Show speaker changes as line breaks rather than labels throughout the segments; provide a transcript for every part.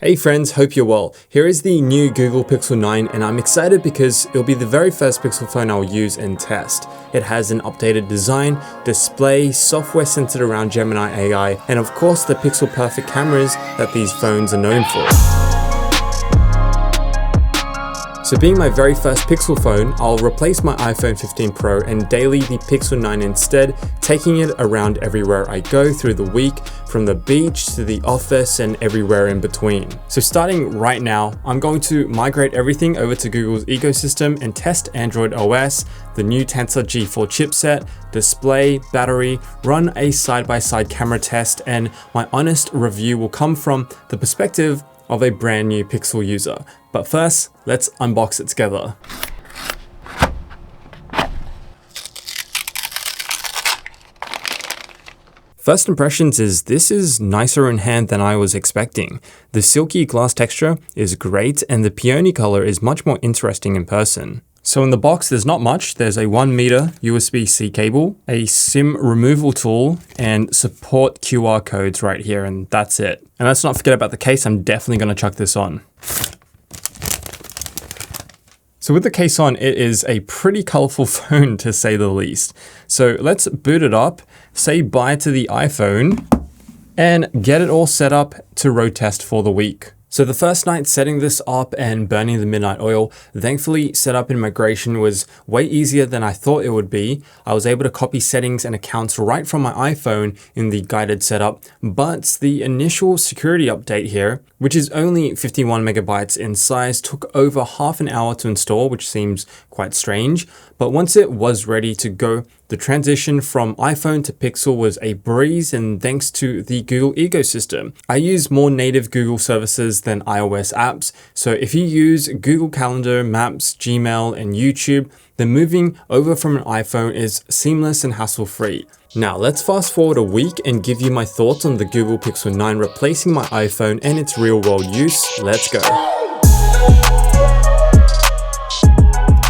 Hey friends, hope you're well. Here is the new Google Pixel 9 and I'm excited because it'll be the very first Pixel phone I'll use and test. It has an updated design, display, software centered around Gemini AI, and of course the pixel perfect cameras that these phones are known for. So being my very first Pixel phone, I'll replace my iPhone 15 Pro and daily the Pixel 9 instead, taking it around everywhere I go through the week, from the beach to the office and everywhere in between. So starting right now, I'm going to migrate everything over to Google's ecosystem and test Android OS, the new Tensor G4 chipset, display, battery, run a side-by-side camera test, and my honest review will come from the perspective of a brand new Pixel user. But first, let's unbox it together. First impressions is this is nicer in hand than I was expecting. The silky glass texture is great and the peony color is much more interesting in person. So in the box, there's not much. There's a 1 meter USB-C cable, a SIM removal tool, and support QR codes right here, and that's it. And let's not forget about the case. I'm definitely going to chuck this on. So with the case on, it is a pretty colorful phone to say the least. So let's boot it up, say bye to the iPhone, and get it all set up to road test for the week. So the first night setting this up and burning the midnight oil, thankfully setup and migration was way easier than I thought it would be. I was able to copy settings and accounts right from my iPhone in the guided setup, but the initial security update here, which is only 51 megabytes in size, took over half an hour to install, which seems quite strange. But once it was ready to go, the transition from iPhone to Pixel was a breeze, and thanks to the Google ecosystem. I use more native Google services than iOS apps, so if you use Google Calendar, Maps, Gmail, and YouTube, then moving over from an iPhone is seamless and hassle-free. Now let's fast forward a week and give you my thoughts on the Google Pixel 9 replacing my iPhone and its real-world use. Let's go.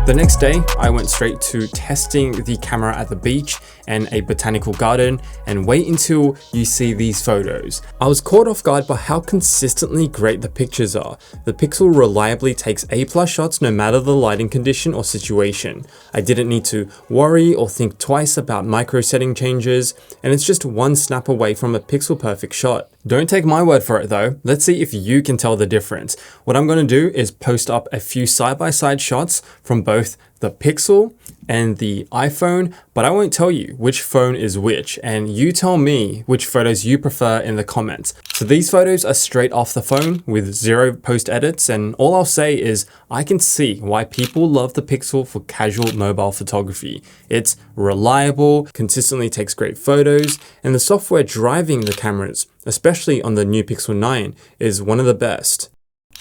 The next day, I went straight to testing the camera at the beach and a botanical garden, and wait until you see these photos. I was caught off guard by how consistently great the pictures are. The Pixel reliably takes A+ shots no matter the lighting condition or situation. I didn't need to worry or think twice about micro setting changes, and it's just one snap away from a pixel perfect shot. Don't take my word for it though. Let's see if you can tell the difference. What I'm going to do is post up a few side-by-side shots from both the Pixel and the iPhone, but I won't tell you which phone is which, and you tell me which photos you prefer in the comments. So these photos are straight off the phone with zero post edits, and all I'll say is I can see why people love the Pixel for casual mobile photography. It's reliable, consistently takes great photos, and the software driving the cameras, especially on the new Pixel 9, is one of the best.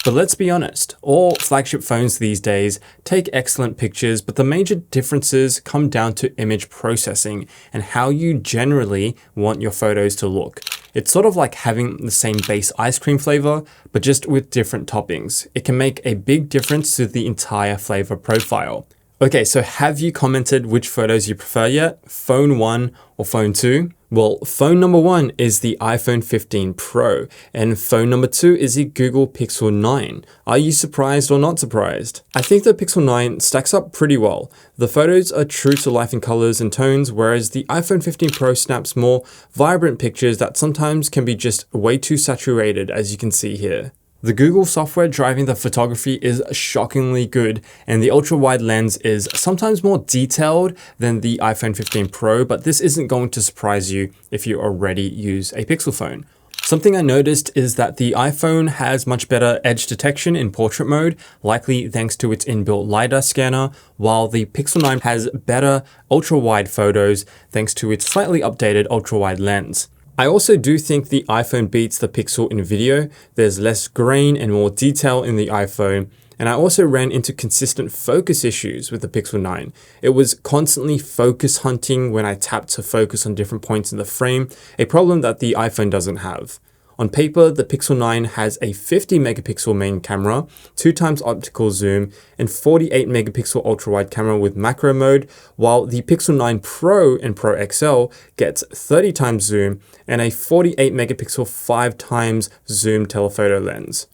But let's be honest, all flagship phones these days take excellent pictures, but the major differences come down to image processing and how you generally want your photos to look. It's sort of like having the same base ice cream flavor, but just with different toppings. It can make a big difference to the entire flavor profile. Okay, so have you commented which photos you prefer yet? Phone 1 or phone 2? Well, phone number 1 is the iPhone 15 Pro, and phone number 2 is the Google Pixel 9. Are you surprised or not surprised? I think the Pixel 9 stacks up pretty well. The photos are true to life in colors and tones, whereas the iPhone 15 Pro snaps more vibrant pictures that sometimes can be just way too saturated, as you can see here. The Google software driving the photography is shockingly good, and the ultra-wide lens is sometimes more detailed than the iPhone 15 Pro, but this isn't going to surprise you if you already use a Pixel phone. Something I noticed is that the iPhone has much better edge detection in portrait mode, likely thanks to its inbuilt LiDAR scanner, while the Pixel 9 has better ultra-wide photos thanks to its slightly updated ultra-wide lens. I also do think the iPhone beats the Pixel in video. There's less grain and more detail in the iPhone. And I also ran into consistent focus issues with the Pixel 9. It was constantly focus hunting when I tapped to focus on different points in the frame, a problem that the iPhone doesn't have. On paper, the Pixel 9 has a 50 megapixel main camera, 2x optical zoom, and 48 megapixel ultra-wide camera with macro mode, while the Pixel 9 Pro and Pro XL gets 30x zoom and a 48 megapixel 5x zoom telephoto lens.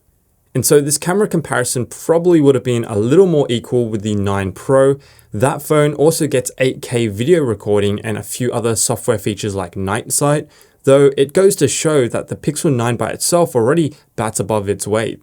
And so this camera comparison probably would have been a little more equal with the 9 Pro. That phone also gets 8K video recording and a few other software features like night sight, though it goes to show that the Pixel 9 by itself already bats above its weight.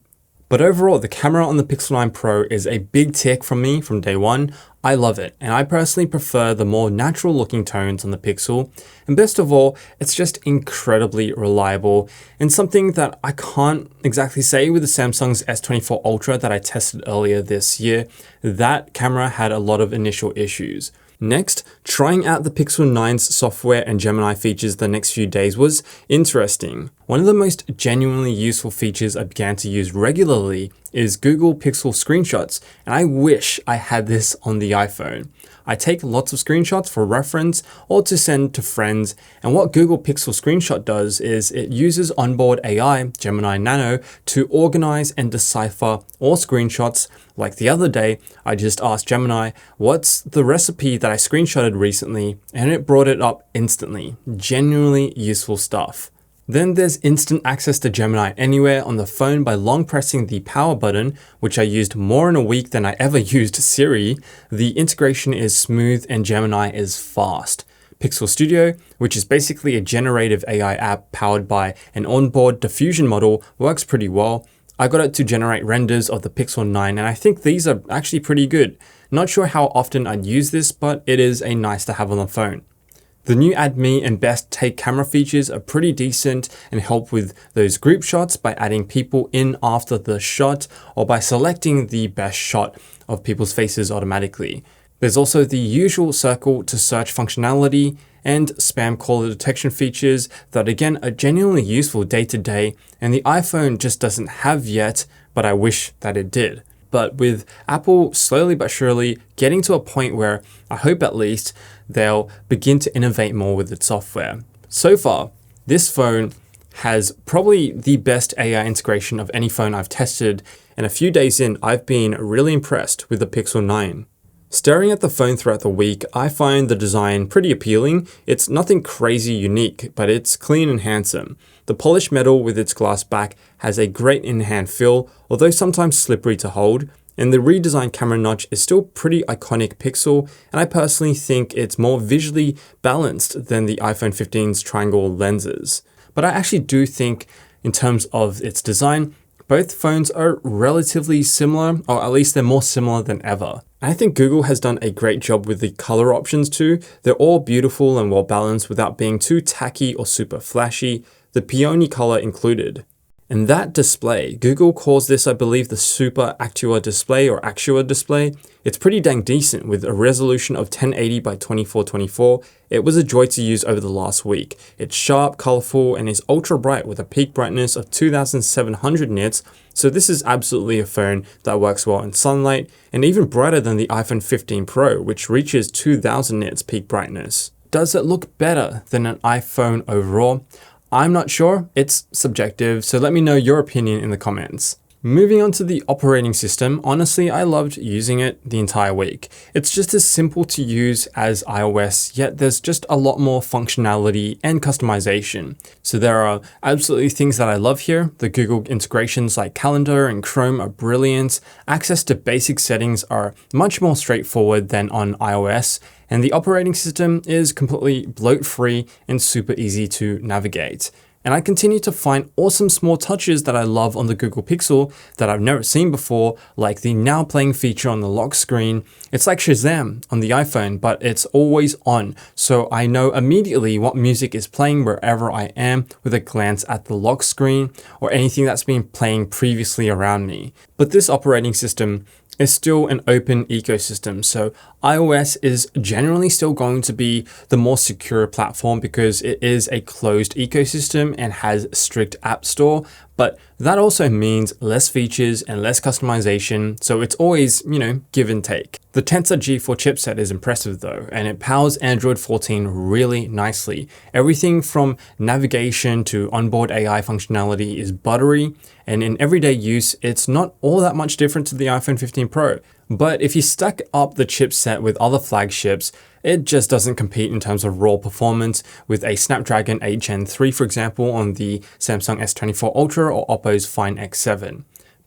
But overall, the camera on the Pixel 9 Pro is a big tick from me from day one. I love it, and I personally prefer the more natural looking tones on the Pixel. And best of all, it's just incredibly reliable, and something that I can't exactly say with the Samsung's S24 Ultra that I tested earlier this year. That camera had a lot of initial issues. Next, trying out the Pixel 9's software and Gemini features the next few days was interesting. One of the most genuinely useful features I began to use regularly is Google Pixel screenshots, and I wish I had this on the iPhone. I take lots of screenshots for reference or to send to friends, and what Google Pixel Screenshot does is it uses onboard AI, Gemini Nano, to organize and decipher all screenshots. Like the other day, I just asked Gemini, what's the recipe that I screenshotted recently, and it brought it up instantly. Genuinely useful stuff. Then there's instant access to Gemini Anywhere on the phone by long pressing the power button, which I used more in a week than I ever used Siri. The integration is smooth and Gemini is fast. Pixel Studio, which is basically a generative AI app powered by an onboard diffusion model, works pretty well. I got it to generate renders of the Pixel 9 and I think these are actually pretty good. Not sure how often I'd use this, but it is a nice to have on the phone. The new Add Me and Best Take camera features are pretty decent and help with those group shots by adding people in after the shot or by selecting the best shot of people's faces automatically. There's also the usual circle to search functionality and spam caller detection features that again are genuinely useful day to day and the iPhone just doesn't have yet, but I wish that it did. But with Apple slowly but surely getting to a point where I hope at least they'll begin to innovate more with its software. So far, this phone has probably the best AI integration of any phone I've tested, and a few days in, I've been really impressed with the Pixel 9. Staring at the phone throughout the week, I find the design pretty appealing. It's nothing crazy unique, but it's clean and handsome. The polished metal with its glass back has a great in-hand feel, although sometimes slippery to hold, and the redesigned camera notch is still pretty iconic Pixel, and I personally think it's more visually balanced than the iPhone 15's triangle lenses. But I actually do think, in terms of its design, both phones are relatively similar, or at least they're more similar than ever. I think Google has done a great job with the color options too. They're all beautiful and well balanced without being too tacky or super flashy, the peony color included. And that display, Google calls this, I believe, the Super Actua display or Actua display. It's pretty dang decent with a resolution of 1080 by 2424. It was a joy to use over the last week. It's sharp, colorful, and is ultra bright with a peak brightness of 2700 nits. So this is absolutely a phone that works well in sunlight and even brighter than the iPhone 15 Pro, which reaches 2000 nits peak brightness. Does it look better than an iPhone overall? I'm not sure, it's subjective, so let me know your opinion in the comments. Moving on to the operating system, honestly, I loved using it the entire week. It's just as simple to use as iOS, yet there's just a lot more functionality and customization. So there are absolutely things that I love here. The Google integrations like Calendar and Chrome are brilliant. Access to basic settings are much more straightforward than on iOS. And the operating system is completely bloat-free and super easy to navigate. And I continue to find awesome small touches that I love on the Google Pixel that I've never seen before, like the now playing feature on the lock screen. It's like Shazam on the iPhone, but it's always on. So I know immediately what music is playing wherever I am with a glance at the lock screen or anything that's been playing previously around me. But this operating system is still an open ecosystem. So iOS is generally still going to be the more secure platform because it is a closed ecosystem and has strict app store. But that also means less features and less customization. So it's always, give and take. The Tensor G4 chipset is impressive though, and it powers Android 14 really nicely. Everything from navigation to onboard AI functionality is buttery. And in everyday use, it's not all that much different to the iPhone 15 Pro. But if you stack up the chipset with other flagships, it just doesn't compete in terms of raw performance with a Snapdragon 8 Gen 3, for example, on the Samsung S24 Ultra or Oppo's Find X7.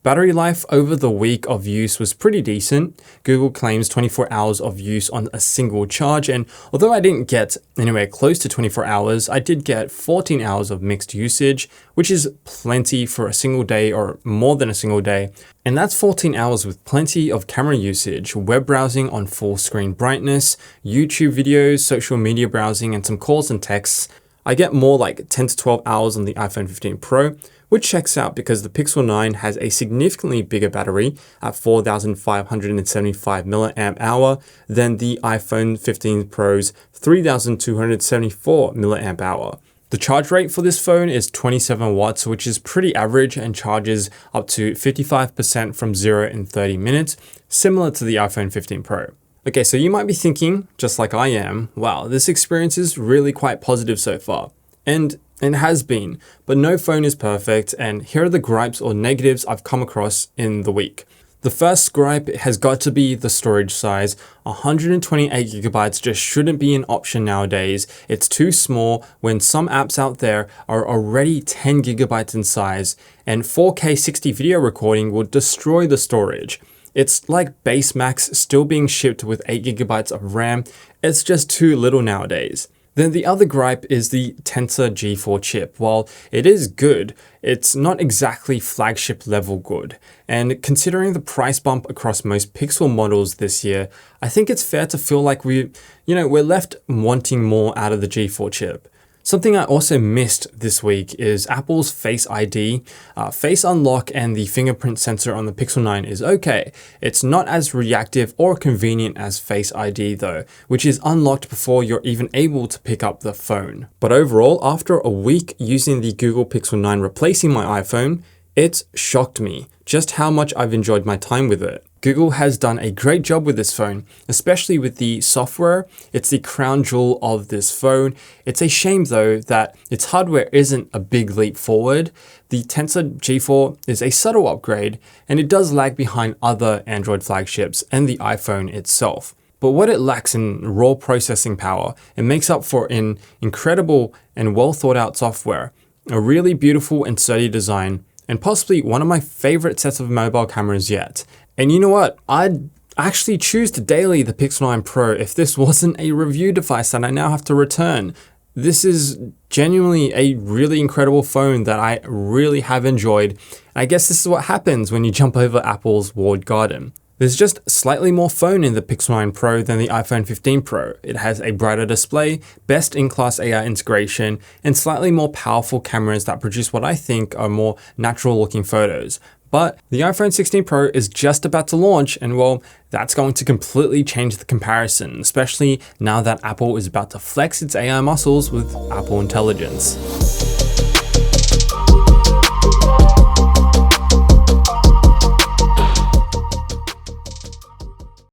Battery life over the week of use was pretty decent. Google claims 24 hours of use on a single charge, and although I didn't get anywhere close to 24 hours, I did get 14 hours of mixed usage, which is plenty for a single day or more than a single day. And that's 14 hours with plenty of camera usage, web browsing on full screen brightness, YouTube videos, social media browsing, and some calls and texts. I get more like 10 to 12 hours on the iPhone 15 Pro, which checks out because the Pixel 9 has a significantly bigger battery at 4,575 mAh than the iPhone 15 Pro's 3,274 mAh. The charge rate for this phone is 27 watts, which is pretty average and charges up to 55% from 0 in 30 minutes, similar to the iPhone 15 Pro. Okay, so you might be thinking, just like I am, wow, this experience is really quite positive so far. And it has been, but no phone is perfect, and here are the gripes or negatives I've come across in the week. The first gripe has got to be the storage size. 128 gigabytes just shouldn't be an option nowadays. It's too small when some apps out there are already 10 gigabytes in size, and 4K 60 video recording will destroy the storage. It's like base Macs still being shipped with 8 gigabytes of RAM. It's just too little nowadays. Then the other gripe is the Tensor G4 chip. While it is good, it's not exactly flagship level good. And considering the price bump across most Pixel models this year, I think it's fair to feel like we're left wanting more out of the G4 chip. Something I also missed this week is Apple's Face ID. Face Unlock and the fingerprint sensor on the Pixel 9 is okay. It's not as reactive or convenient as Face ID though, which is unlocked before you're even able to pick up the phone. But overall, after a week using the Google Pixel 9 replacing my iPhone, it's shocked me just how much I've enjoyed my time with it. Google has done a great job with this phone, especially with the software. It's the crown jewel of this phone. It's a shame though that its hardware isn't a big leap forward. The Tensor G4 is a subtle upgrade, and it does lag behind other Android flagships and the iPhone itself. But what it lacks in raw processing power, it makes up for in incredible and well thought out software, a really beautiful and sturdy design, and possibly one of my favorite sets of mobile cameras yet. And you know what? I'd actually choose to daily the Pixel 9 Pro if this wasn't a review device that I now have to return. This is genuinely a really incredible phone that I really have enjoyed. I guess this is what happens when you jump over Apple's walled garden. There's just slightly more phone in the Pixel 9 Pro than the iPhone 15 Pro. It has a brighter display, best-in-class AI integration, and slightly more powerful cameras that produce what I think are more natural-looking photos. But the iPhone 16 Pro is just about to launch, and well, that's going to completely change the comparison, especially now that Apple is about to flex its AI muscles with Apple Intelligence.